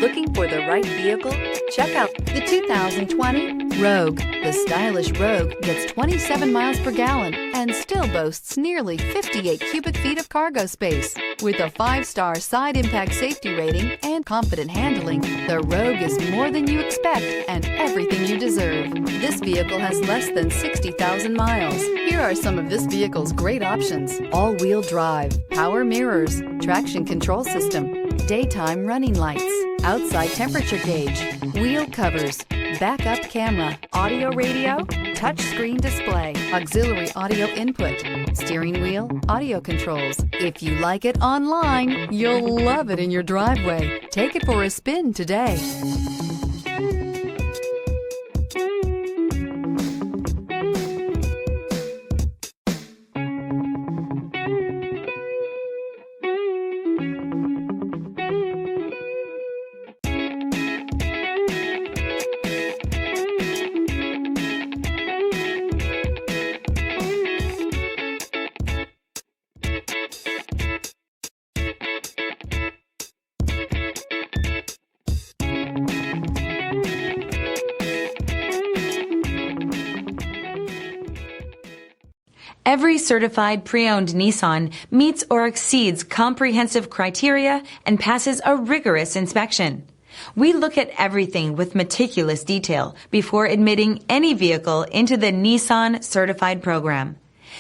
Looking for the right vehicle? Check out the 2020 Rogue. The stylish Rogue gets 27 miles per gallon and still boasts nearly 58 cubic feet of cargo space. With a 5-star side impact safety rating and confident handling, the Rogue is more than you expect and everything you deserve. This vehicle has less than 60,000 miles. Here are some of this vehicle's great options: all-wheel drive, power mirrors, traction control system, daytime running lights, outside temperature gauge, wheel covers, backup camera, audio radio, touchscreen display, auxiliary audio input, steering wheel audio controls. If you like it online, you'll love it in your driveway. Take it for a spin today. Every certified pre-owned Nissan meets or exceeds comprehensive criteria and passes a rigorous inspection. We look at everything with meticulous detail before admitting any vehicle into the Nissan Certified Program.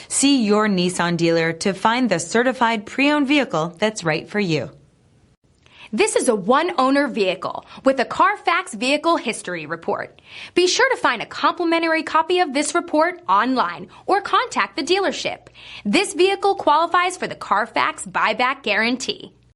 See your Nissan dealer to find the certified pre-owned vehicle that's right for you. This is a one-owner vehicle with a Carfax Vehicle History Report. Be sure to find a complimentary copy of this report online or contact the dealership. This vehicle qualifies for the Carfax Buyback Guarantee.